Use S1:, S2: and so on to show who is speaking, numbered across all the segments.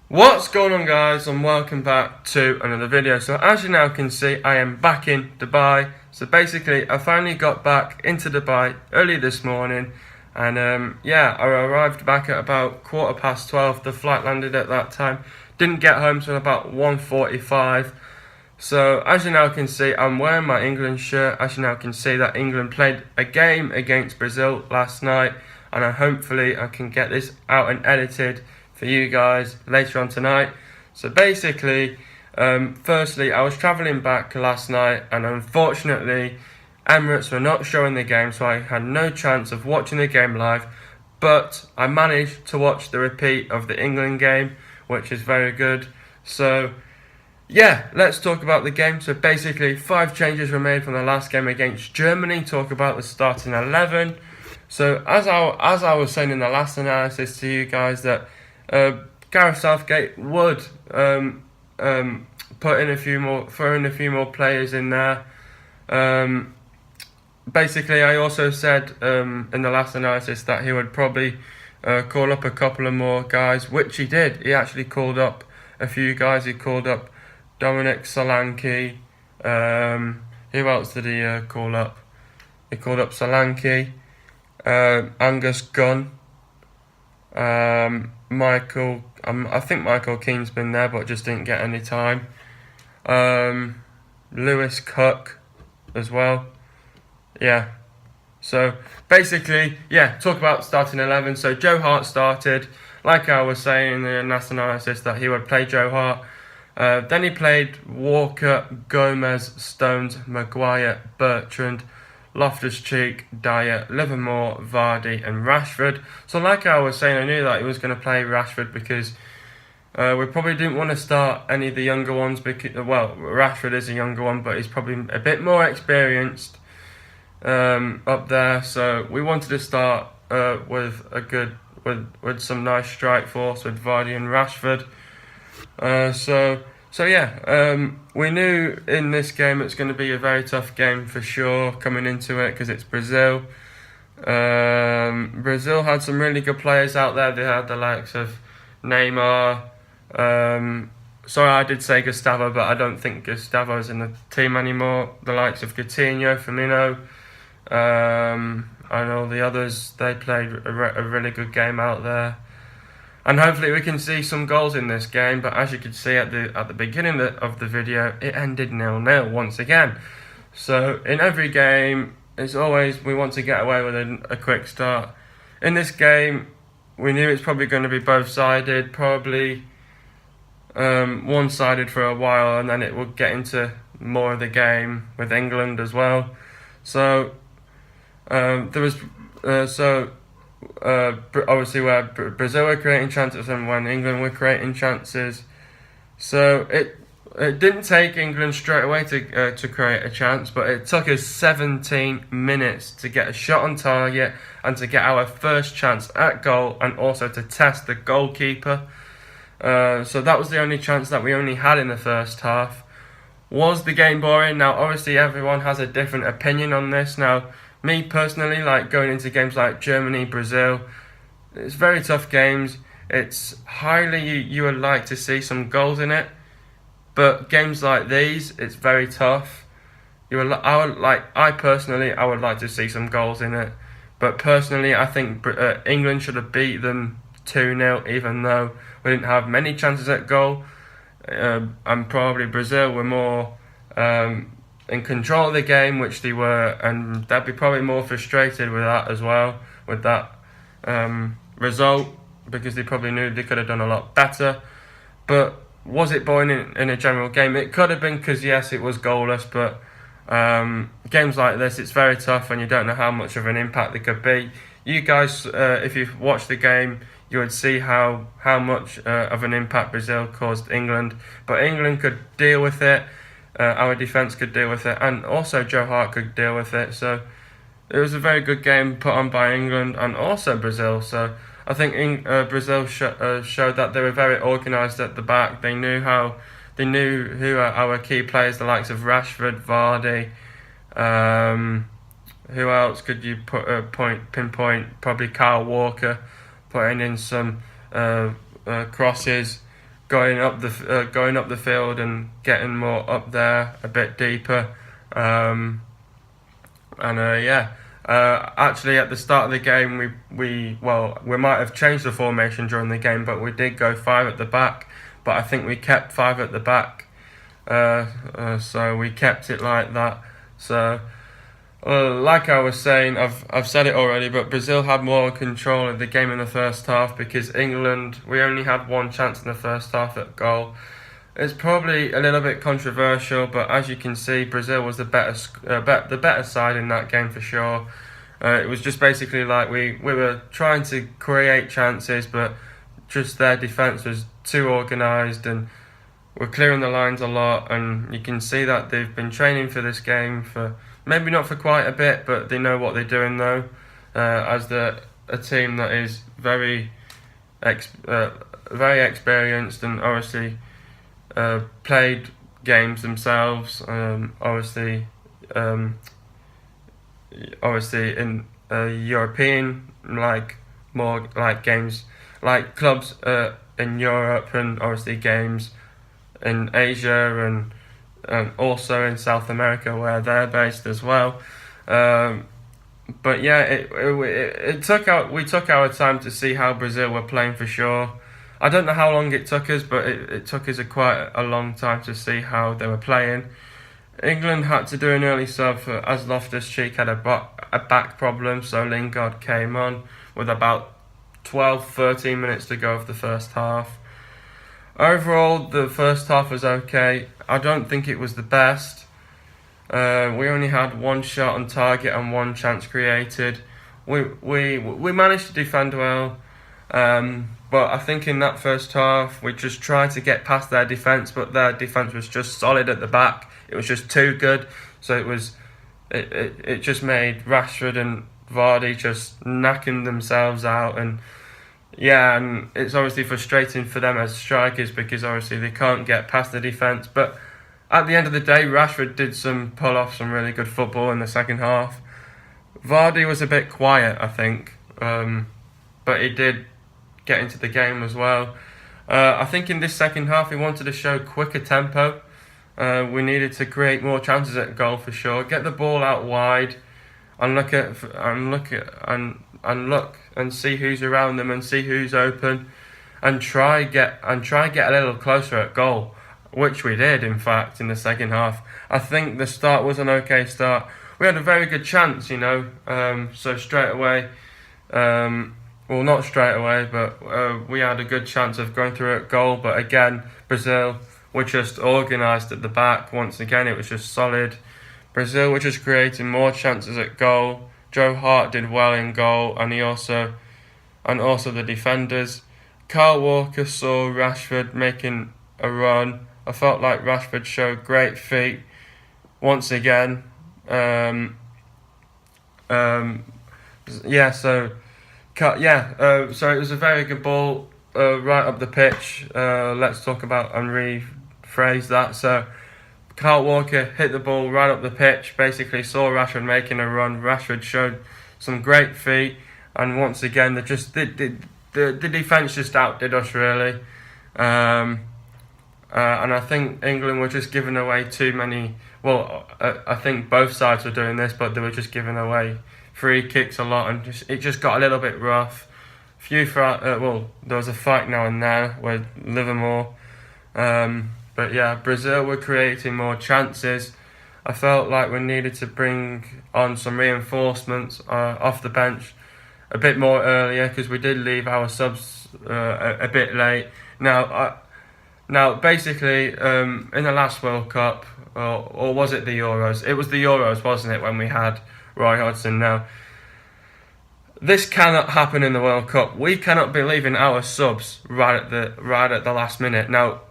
S1: What's going on, guys, and welcome back to another video. So as you now can see, I am back in Dubai. So basically I finally got back into Dubai early this morning, and yeah, I arrived back at about 12:15. The flight landed at that time. Didn't get home till about 1:45. So as you now can see, I'm wearing my England shirt. As you now can see, that England played a game against Brazil last night, and hopefully I can get this out and edited for you guys later on tonight. So basically, firstly, I was travelling back last night, and unfortunately Emirates were not showing the game, so I had no chance of watching the game live, but I managed to watch the repeat of the England game, which is very good. So yeah, let's talk about the game. So basically 5 changes were made from the last game against Germany. Talk about the starting 11. So as I was saying in the last analysis to you guys, that Gareth Southgate would throw in a few more players in there. Basically, I also said in the last analysis that he would probably call up a couple of more guys, which he did. He actually called up a few guys. He called up Dominic Solanke. Who else did he call up? He called up Solanke, Angus Gunn, Michael. I think Michael Keane's been there, but just didn't get any time. Lewis Cook as well. Yeah. So basically, yeah, talk about starting 11. So Joe Hart started. Like I was saying in the last analysis, that he would play Joe Hart. Then he played Walker, Gomez, Stones, Maguire, Bertrand, Loftus-Cheek, Dyer, Livermore, Vardy and Rashford. So like I was saying, I knew that he was going to play Rashford because we probably didn't want to start any of the younger ones. Because, well, Rashford is a younger one, but he's probably a bit more experienced up there. So we wanted to start with some nice strike force with Vardy and Rashford. So yeah, we knew in this game it's going to be a very tough game for sure coming into it, because it's Brazil. Brazil had some really good players out there. They had the likes of Neymar. Sorry, I did say Gustavo, but I don't think Gustavo's in the team anymore. The likes of Coutinho, Firmino, and all the others. They played a really good game out there. And hopefully we can see some goals in this game. But as you can see at the beginning of the video, it ended 0-0 once again. So in every game, it's always we want to get away with a quick start. In this game, we knew it's probably going to be both-sided, probably one-sided for a while, and then it will get into more of the game with England as well. So obviously where Brazil were creating chances and when England were creating chances. So it didn't take England straight away to create a chance, but it took us 17 minutes to get a shot on target and to get our first chance at goal, and also to test the goalkeeper. So that was the only chance that we only had in the first half. Was the game boring? Now obviously everyone has a different opinion on this. Now me personally, like going into games like Germany, Brazil, it's very tough games. It's highly you would like to see some goals in it, but games like these, it's very tough. I personally would like to see some goals in it, but personally I think England should have beat them 2-0, even though we didn't have many chances at goal, and probably Brazil were more in control of the game, which they were, and they'd be probably more frustrated with that as well, with that result, because they probably knew they could have done a lot better. But was it boring in a general game? It could have been, because yes, it was goalless, but games like this, it's very tough and you don't know how much of an impact they could be. You guys, if you've watched the game, you would see how much of an impact Brazil caused England, but England could deal with it. Our defence could deal with it, and also Joe Hart could deal with it. So it was a very good game put on by England and also Brazil. So I think Brazil showed that they were very organised at the back. They knew who are our key players, the likes of Rashford, Vardy. Who else could you pinpoint? Probably Kyle Walker, putting in some crosses. going up the field and getting more up there, a bit deeper. Actually, at the start of the game, we might have changed the formation during the game, but we did go five at the back. But I think we kept five at the back, so we kept it like that. So, like I was saying, I've said it already, but Brazil had more control of the game in the first half because England, we only had one chance in the first half at goal. It's probably a little bit controversial, but as you can see, Brazil was the better side in that game for sure. It was just basically like we were trying to create chances, but just their defence was too organised and we're clearing the lines a lot. And you can see that they've been training for this game for maybe not for quite a bit, but they know what they're doing though. As a team that is very experienced and obviously. Played games themselves, obviously in European, more like games, like clubs in Europe, and obviously games in Asia and also in South America where they're based as well. But yeah, we took our time to see how Brazil were playing for sure. I don't know how long it took us, but it took us quite a long time to see how they were playing. England had to do an early sub as Loftus-Cheek had a back problem, so Lingard came on with about 12-13 minutes to go of the first half. Overall, the first half was okay. I don't think it was the best. We only had one shot on target and one chance created. We managed to defend well. But I think in that first half, we just tried to get past their defence, but their defence was just solid at the back. It was just too good. So it just made Rashford and Vardy just knacking themselves out. And it's obviously frustrating for them as strikers because obviously they can't get past the defence. But at the end of the day, Rashford did pull off some really good football in the second half. Vardy was a bit quiet, I think, but he did get into the game as well. I think in this second half, we wanted to show quicker tempo. We needed to create more chances at goal for sure. Get the ball out wide, and look and see who's around them and see who's open, and try get a little closer at goal, which we did in fact in the second half. I think the start was an okay start. We had a very good chance, so straight away. Well, not straight away, but we had a good chance of going through at goal. But again, Brazil were just organised at the back. Once again, it was just solid. Brazil were just creating more chances at goal. Joe Hart did well in goal, and also the defenders. Kyle Walker saw Rashford making a run. I felt like Rashford showed great feet once again. So it was a very good ball right up the pitch. Let's talk about and rephrase that. So Kyle Walker hit the ball right up the pitch, basically saw Rashford making a run. Rashford showed some great feet, and once again, the defence just outdid us really. And I think England were just giving away too many. Well, I think both sides were doing this, but they were just giving away free kicks a lot, and it just got a little bit rough. There was a fight now and then with Livermore. But yeah, Brazil were creating more chances. I felt like we needed to bring on some reinforcements off the bench a bit more earlier because we did leave our subs a bit late. Now, basically, in the last World Cup, or was it the Euros? It was the Euros, wasn't it, when we had Roy Hodgson? Now, this cannot happen in the World Cup. We cannot be leaving our subs right at the last minute. Now,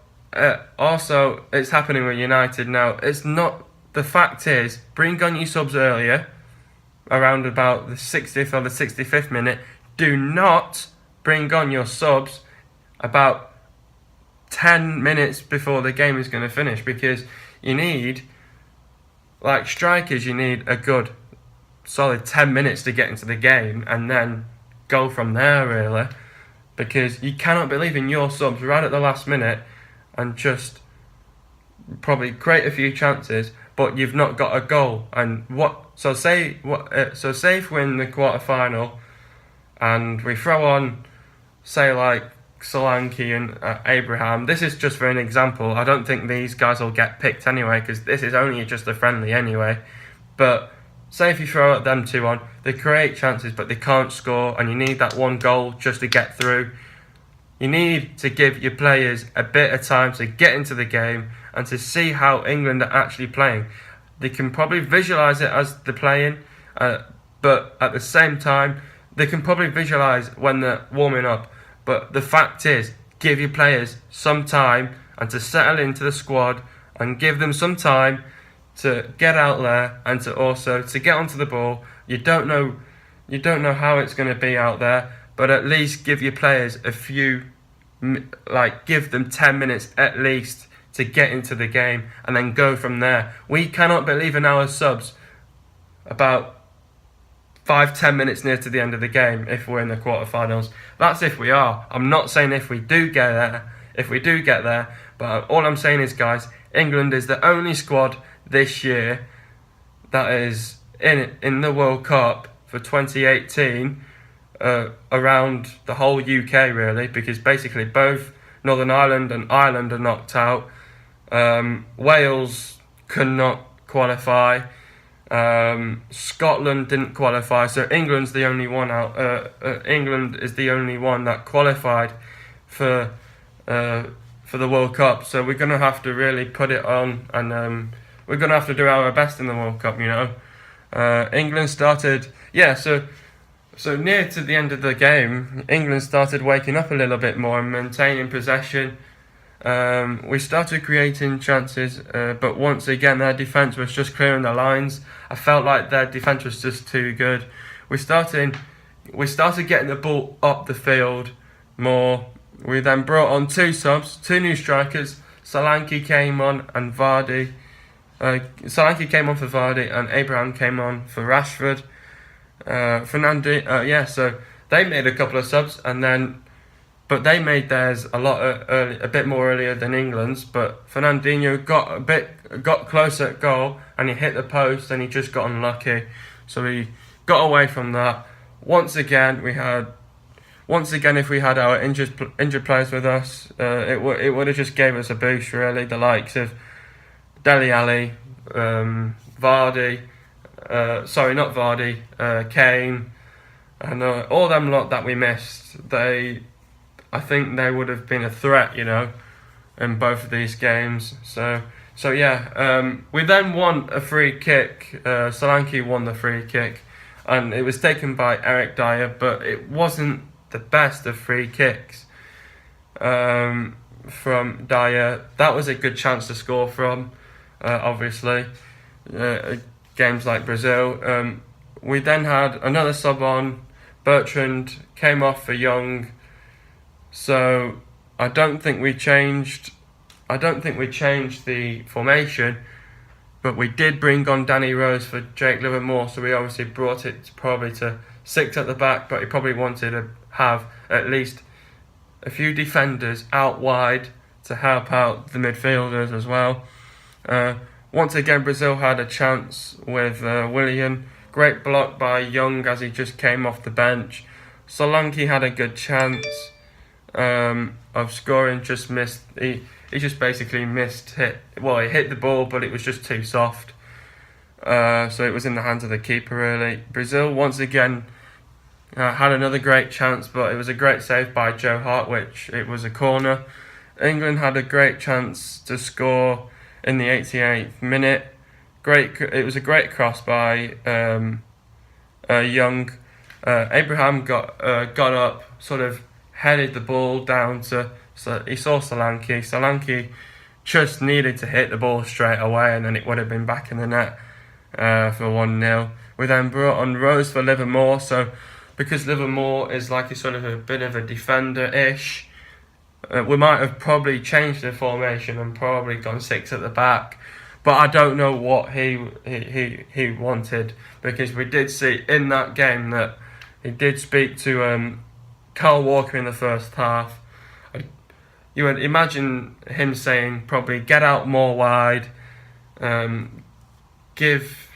S1: also, it's happening with United now. It's not. The fact is, bring on your subs earlier, around about the 60th or the 65th minute. Do not bring on your subs about 10 minutes before the game is going to finish, because you need, like strikers, you need a good solid 10 minutes to get into the game and then go from there really, because you cannot be leaving your subs right at the last minute and just probably create a few chances, but you've not got a goal. And say if we're in the quarter-final and we throw on, say, like Solanke and Abraham. This is just for an example. I don't think these guys will get picked anyway, because this is only just a friendly anyway. But say if you throw them two on, they create chances but they can't score, and you need that one goal just to get through. You need to give your players a bit of time to get into the game and to see how England are actually playing. They can probably visualise it as they're playing, but at the same time, they can probably visualise when they're warming up. But the fact is, give your players some time and to settle into the squad, and give them some time to get out there and to also to get onto the ball. You don't know how it's going to be out there, but at least give your players a few, give them 10 minutes at least to get into the game, and then go from there. We cannot believe in our subs about 5-10 minutes near to the end of the game if we're in the quarterfinals. That's if we are. I'm not saying if we do get there, but all I'm saying is, guys, England is the only squad this year that is in the World Cup for 2018 around the whole UK, really, because basically both Northern Ireland and Ireland are knocked out. Wales could not qualify. Scotland didn't qualify, so England's the only one out. England is the only one that qualified for the World Cup. So we're gonna have to really put it on, and we're gonna have to do our best in the World Cup. England started, So near to the end of the game, England started waking up a little bit more and maintaining possession. We started creating chances, but once again their defence was just clearing the lines. I felt like their defence was just too good. We started getting the ball up the field more. We then brought on two subs, two new strikers. Solanke came on and Vardy. Solanke came on for Vardy and Abraham came on for Rashford. So they made a couple of subs, but they made theirs a bit more earlier than England's. But Fernandinho got close at goal, and he hit the post, and he just got unlucky. So he got away from that. Once again, if we had our injured players with us, it would have just gave us a boost, really. The likes of Dele Alli, Vardy. Not Vardy, Kane, and all them lot that we missed. I think they would have been a threat, in both of these games. We then won a free kick. Solanke won the free kick, and it was taken by Eric Dyer, but it wasn't the best of free kicks from Dyer. That was a good chance to score from, obviously. Games like Brazil. We then had another sub on. Bertrand came off for Young. So I don't think we changed the formation, but we did bring on Danny Rose for Jake Livermore. So we obviously brought it probably to 6 at the back, but he probably wanted to have at least a few defenders out wide to help out the midfielders as well. Once again, Brazil had a chance with Willian. Great block by Young as he just came off the bench. Solanke had a good chance of scoring, just missed. He just basically missed hit. Well, he hit the ball, but it was just too soft. So it was in the hands of the keeper, really. Brazil once again had another great chance, but it was a great save by Joe Hart, which it was a corner. England had a great chance to score in the 88th minute. It was a great cross by Young. Abraham got up, sort of headed the ball down so he saw Solanke. Solanke just needed to hit the ball straight away, and then it would have been back in the net for 1-0. We then brought on Rose for Livermore. So because Livermore is like a bit of a defender-ish, we might have probably changed the formation and probably gone 6 at the back, but I don't know what he wanted, because we did see in that game that he did speak to Kyle Walker in the first half. you would imagine him saying probably get out more wide, give,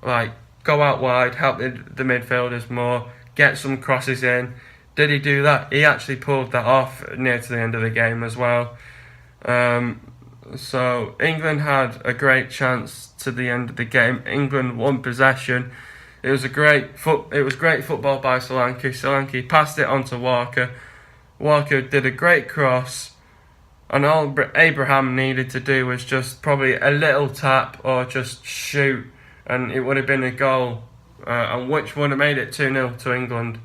S1: like go out wide, help the midfielders more, get some crosses in. Did he do that? He actually pulled that off near to the end of the game as well. So England had a great chance to the end of the game. England won possession. It was great football by Solanke. Solanke passed it on to Walker. Walker did a great cross, and all Abraham needed to do was just probably a little tap or just shoot, and it would have been a goal, and which would have made it 2-0 to England.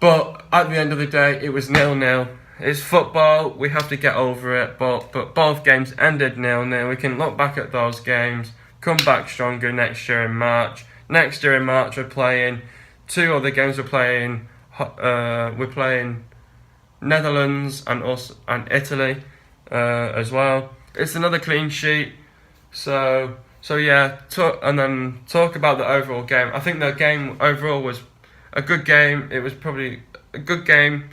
S1: But at the end of the day, it was 0-0. It's football, we have to get over it, but both games ended 0-0. We can look back at those games, come back stronger next year in March. Next year in March we're playing 2 other games. We're playing Netherlands and Italy as well. It's another clean sheet. So yeah, and then talk about the overall game. I think the game overall was a good game. It was probably a good game.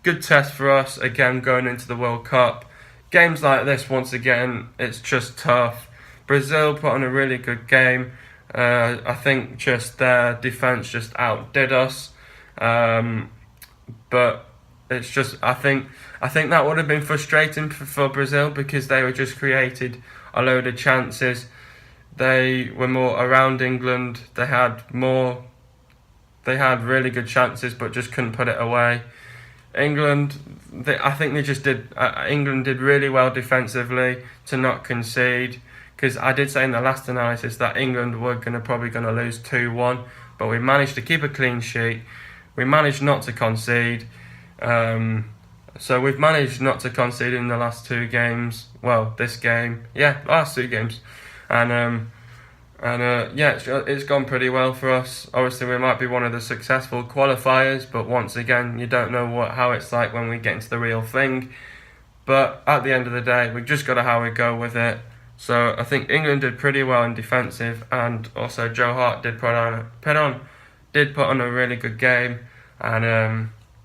S1: Good test for us, again, going into the World Cup. Games like this, once again, it's just tough. Brazil put on a really good game. I think just their defence just outdid us. But it's just, I think that would have been frustrating for Brazil because they were just created a load of chances. They were more around England. They had really good chances, but just couldn't put it away. England did really well defensively to not concede, because I did say in the last analysis that England were probably going to lose 2-1, but we managed to keep a clean sheet. We managed not to concede. So we've managed not to concede in the last 2 games. Well, this game, last 2 games, it's gone pretty well for us. Obviously, we might be one of the successful qualifiers, but once again, you don't know how it's like when we get into the real thing. But at the end of the day, we've just got to how we go with it. So I think England did pretty well in defensive, and also Joe Hart did put on a really good game. And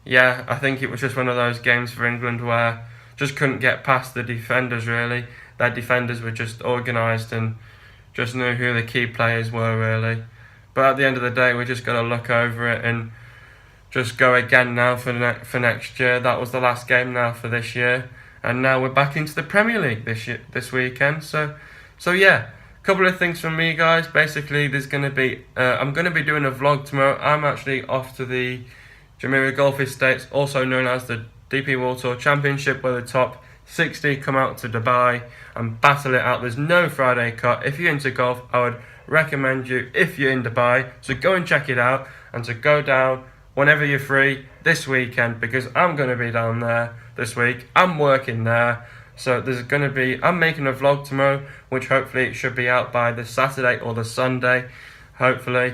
S1: I think it was just one of those games for England where just couldn't get past the defenders. Really, their defenders were just organised and just knew who the key players were, really. But at the end of the day, we just got to look over it and just go again now for next year. That was the last game now for this year, and now we're back into the Premier League this weekend. So yeah, a couple of things from me, guys. Basically, there's going to be I'm going to be doing a vlog tomorrow. I'm actually off to the Jumeirah Golf Estates, also known as the DP World Tour Championship, where the top 60 come out to Dubai and battle it out. There's no Friday cut. If you're into golf, I would recommend you, if you're in Dubai, to go and check it out and to go down whenever you're free this weekend, because I'm going to be down there this week. I'm working there, so I'm making a vlog tomorrow, which hopefully it should be out by the Saturday or the Sunday, hopefully.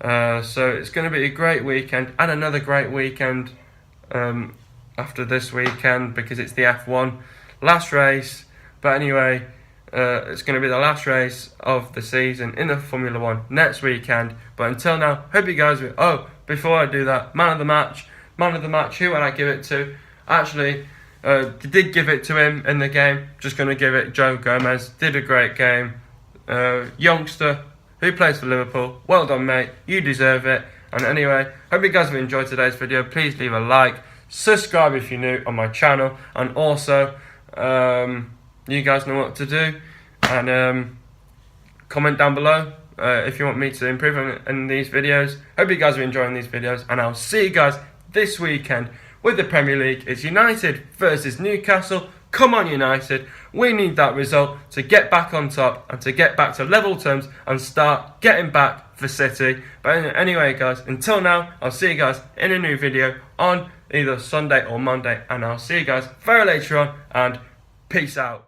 S1: So it's going to be a great weekend, and another great weekend after this weekend, because it's the F1 last race. But anyway, it's going to be the last race of the season in the Formula 1 next weekend. But until now, hope you guys before I do that, man of the match, who would I give it to? Actually, did give it to him in the game. Just going to give it Joe Gomez. Did a great game. Youngster who plays for Liverpool. Well done, mate. You deserve it. And anyway, hope you guys have enjoyed today's video. Please leave a like. Subscribe if you're new on my channel, and also you guys know what to do, and comment down below if you want me to improve in these videos. Hope you guys are enjoying these videos, and I'll see you guys this weekend with the Premier League. It's United versus Newcastle. Come on, United. We need that result to get back on top and to get back to level terms and start getting back for City. But anyway, guys, until now, I'll see you guys in a new video on either Sunday or Monday, and I'll see you guys very later on, and peace out.